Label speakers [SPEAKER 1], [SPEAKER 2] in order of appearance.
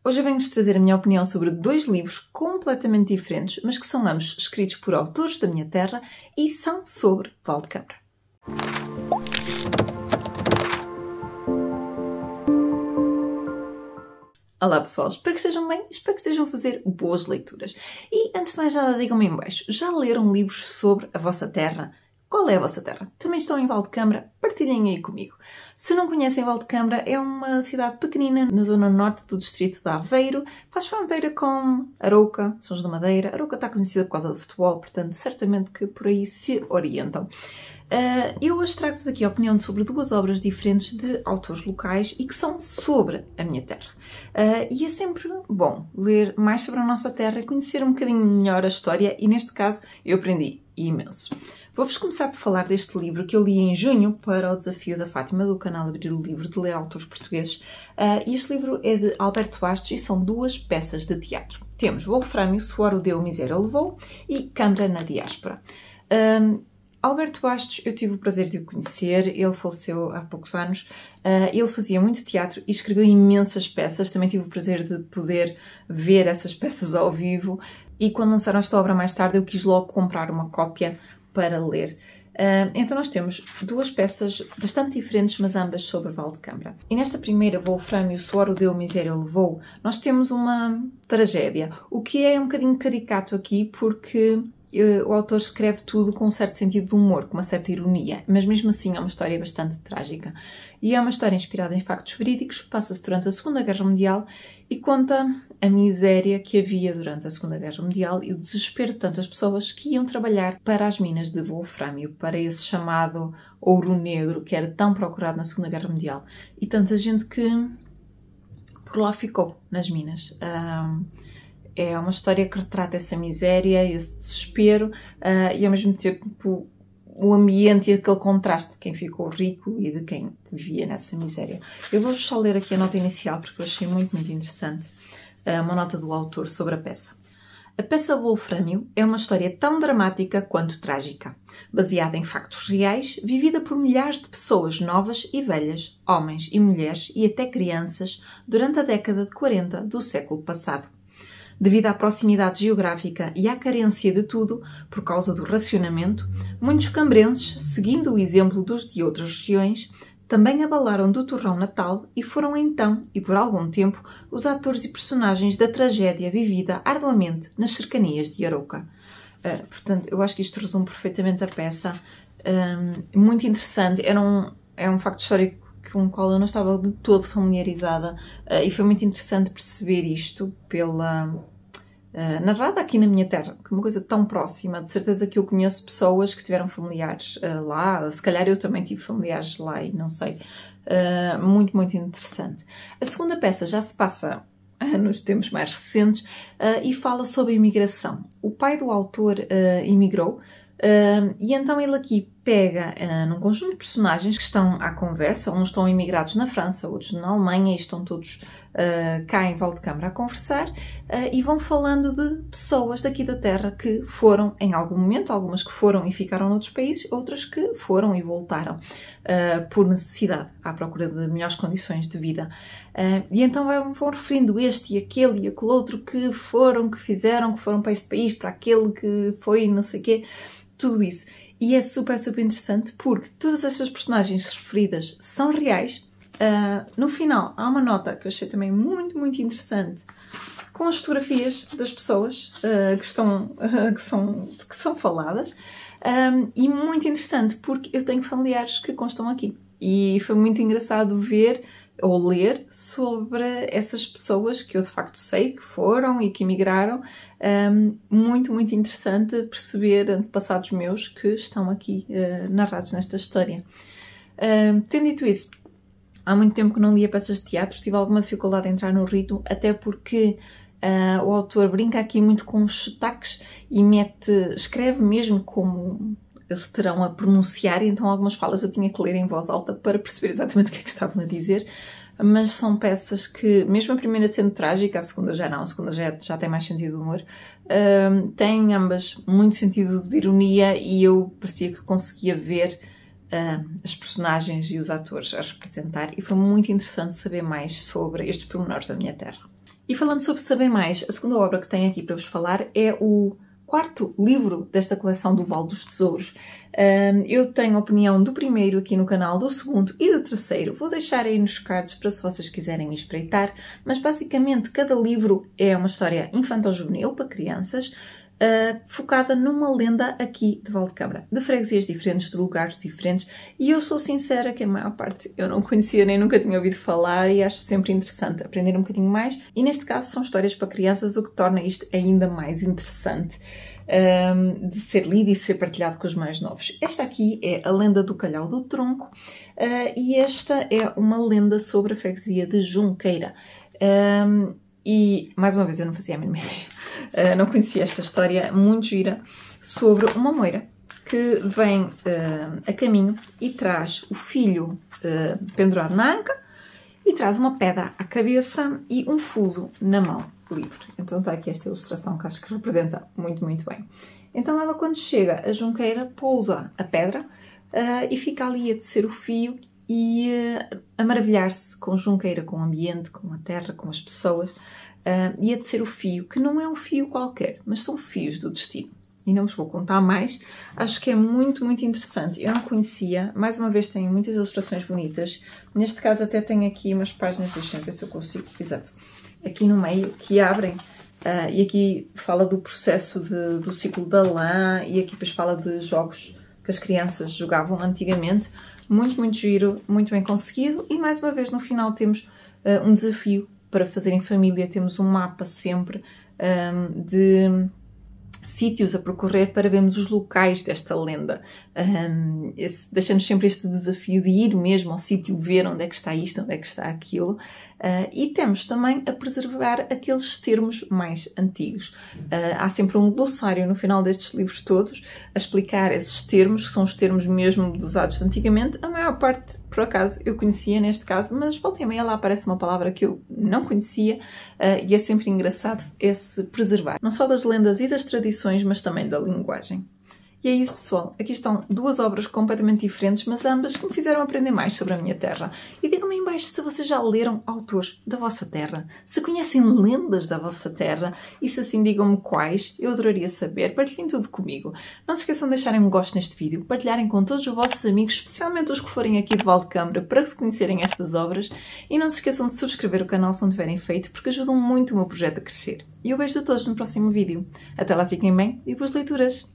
[SPEAKER 1] Hoje eu venho-vos trazer a minha opinião sobre dois livros completamente diferentes, mas que são ambos escritos por autores da minha terra e são sobre Valdecâmara. Olá pessoal, espero que estejam bem, espero que estejam a fazer boas leituras. E antes de mais nada, digam-me em baixo, já leram livros sobre a vossa terra? Qual é a vossa terra? Também estão em Valdecâmara? Partilhem aí comigo. Se não conhecem, Valdecâmara é uma cidade pequenina na zona norte do distrito de Aveiro, faz fronteira com Arouca, São João da Madeira. Arouca está conhecida por causa do futebol, portanto, certamente que por aí se orientam. Eu hoje trago-vos aqui a opinião sobre duas obras diferentes de autores locais e que são sobre a minha terra. E é sempre bom ler mais sobre a nossa terra e conhecer um bocadinho melhor a história e, neste caso, eu aprendi imenso. Vou-vos começar por falar deste livro que eu li em junho para o desafio da Fátima do canal Abrir o Livro de ler autores portugueses. Este livro é de Alberto Bastos e são duas peças de teatro. Temos Wolfrâmio, Suor o Deu, Miséria o Levou e Câmara na Diáspora. Alberto Bastos, eu tive o prazer de o conhecer, ele faleceu há poucos anos, ele fazia muito teatro e escreveu imensas peças, também tive o prazer de poder ver essas peças ao vivo e quando lançaram esta obra mais tarde eu quis logo comprar uma cópia para ler. Então nós temos duas peças bastante diferentes, mas ambas sobre Valdecâmara. E nesta primeira, Wolfrâmio, Suor o Deu, Miséria o Levou, nós temos uma tragédia, o que é um bocadinho caricato aqui porque o autor escreve tudo com um certo sentido de humor, com uma certa ironia, mas mesmo assim é uma história bastante trágica. E é uma história inspirada em factos verídicos, passa-se durante a Segunda Guerra Mundial e conta a miséria que havia durante a Segunda Guerra Mundial e o desespero de tantas pessoas que iam trabalhar para as minas de Wolfrâmio, para esse chamado ouro negro que era tão procurado na Segunda Guerra Mundial. E tanta gente que por lá ficou, nas minas. É uma história que retrata essa miséria, esse desespero e ao mesmo tempo o ambiente e aquele contraste de quem ficou rico e de quem vivia nessa miséria. Eu vou só ler aqui a nota inicial porque eu achei muito interessante, uma nota do autor sobre a peça. A peça Wolfrâmio é uma história tão dramática quanto trágica, baseada em factos reais, vivida por milhares de pessoas novas e velhas, homens e mulheres e até crianças durante a década de 40 do século passado. Devido à proximidade geográfica e à carência de tudo, por causa do racionamento, muitos cambrenses, seguindo o exemplo dos de outras regiões, também abalaram do torrão natal e foram então, e por algum tempo, os atores e personagens da tragédia vivida arduamente nas cercanias de Arouca. Portanto, eu acho que isto resume perfeitamente a peça. Muito interessante. É um facto histórico com o qual eu não estava de todo familiarizada e foi muito interessante perceber isto narrada aqui na minha terra, que é uma coisa tão próxima. De certeza que eu conheço pessoas que tiveram familiares lá, se calhar eu também tive familiares lá e não sei. Muito interessante. A segunda peça já se passa nos tempos mais recentes e fala sobre a imigração. O pai do autor imigrou e então ele aqui pega num conjunto de personagens que estão à conversa, uns estão imigrados na França, outros na Alemanha e estão todos cá em Valdecâmara a conversar e vão falando de pessoas daqui da terra que foram em algum momento, algumas que foram e ficaram noutros países, outras que foram e voltaram por necessidade, à procura de melhores condições de vida. E então vão referindo este e aquele outro que foram, que fizeram, que foram para este país, para aquele que foi não sei o quê, tudo isso. E é super interessante porque todas essas personagens referidas são reais. No final há uma nota que eu achei também muito interessante com as fotografias das pessoas que são faladas e muito interessante porque eu tenho familiares que constam aqui e foi muito engraçado ver ou ler sobre essas pessoas que eu de facto sei que foram e que emigraram. Muito interessante perceber antepassados meus que estão aqui narrados nesta história. Tendo dito isso, há muito tempo que não lia peças de teatro, tive alguma dificuldade em entrar no ritmo, até porque o autor brinca aqui muito com os sotaques e escreve mesmo como eles terão a pronunciar, e então algumas falas eu tinha que ler em voz alta para perceber exatamente o que é que estavam a dizer, mas são peças que, mesmo a primeira sendo trágica, a segunda já não, a segunda já tem mais sentido de humor, têm ambas muito sentido de ironia e eu parecia que conseguia ver as personagens e os atores a representar e foi muito interessante saber mais sobre estes pormenores da minha terra. E falando sobre saber mais, a segunda obra que tenho aqui para vos falar é o quarto livro desta coleção do Vale dos Tesouros. Eu tenho a opinião do primeiro aqui no canal, do segundo e do terceiro. Vou deixar aí nos cards para se vocês quiserem espreitar, mas basicamente cada livro é uma história infanto-juvenil para crianças, focada numa lenda aqui de Valdecâmara, de freguesias diferentes, de lugares diferentes, e eu sou sincera que a maior parte eu não conhecia nem nunca tinha ouvido falar e acho sempre interessante aprender um bocadinho mais, e neste caso são histórias para crianças, o que torna isto ainda mais interessante de ser lido e ser partilhado com os mais novos. Esta aqui é a lenda do Calhau do Tronco, e esta é uma lenda sobre a freguesia de Junqueira. E, mais uma vez, eu não fazia a mínima ideia. Não conhecia esta história muito gira sobre uma moira que vem a caminho e traz o filho pendurado na anca e traz uma pedra à cabeça e um fuso na mão livre. Então está aqui esta ilustração que acho que representa muito, muito bem. Então ela, quando chega a Junqueira, pousa a pedra e fica ali a tecer o fio e a maravilhar-se com Junqueira, com o ambiente, com a terra, com as pessoas, e a tecer o fio, que não é um fio qualquer, mas são fios do destino. E não vos vou contar mais, acho que é muito, muito interessante. Eu não conhecia, mais uma vez tem muitas ilustrações bonitas, neste caso até tenho aqui umas páginas, deixem ver se eu consigo, exato, aqui no meio, que abrem, e aqui fala do processo do ciclo da lã, e aqui depois fala de jogos que as crianças jogavam antigamente. Muito, muito giro, muito bem conseguido. E mais uma vez no final temos um desafio para fazer em família. Temos um mapa sempre de sítios a percorrer para vermos os locais desta lenda. Deixa-nos sempre este desafio de ir mesmo ao sítio, ver onde é que está isto, onde é que está aquilo. E temos também a preservar aqueles termos mais antigos. Há sempre um glossário no final destes livros todos a explicar esses termos, que são os termos mesmo usados antigamente. A maior parte, por acaso, eu conhecia neste caso, mas volta e meia lá aparece uma palavra que eu não conhecia, e é sempre engraçado esse preservar. Não só das lendas e das tradições, mas também da linguagem. E é isso, pessoal. Aqui estão duas obras completamente diferentes, mas ambas que me fizeram aprender mais sobre a minha terra. E digam-me em baixo se vocês já leram autores da vossa terra, se conhecem lendas da vossa terra, e se assim digam-me quais, eu adoraria saber. Partilhem tudo comigo. Não se esqueçam de deixarem um gosto neste vídeo, partilharem com todos os vossos amigos, especialmente os que forem aqui de Valdecâmara, para se conhecerem estas obras, e não se esqueçam de subscrever o canal se não tiverem feito, porque ajudam muito o meu projeto a crescer. E eu vejo a todos no próximo vídeo. Até lá, fiquem bem e boas leituras!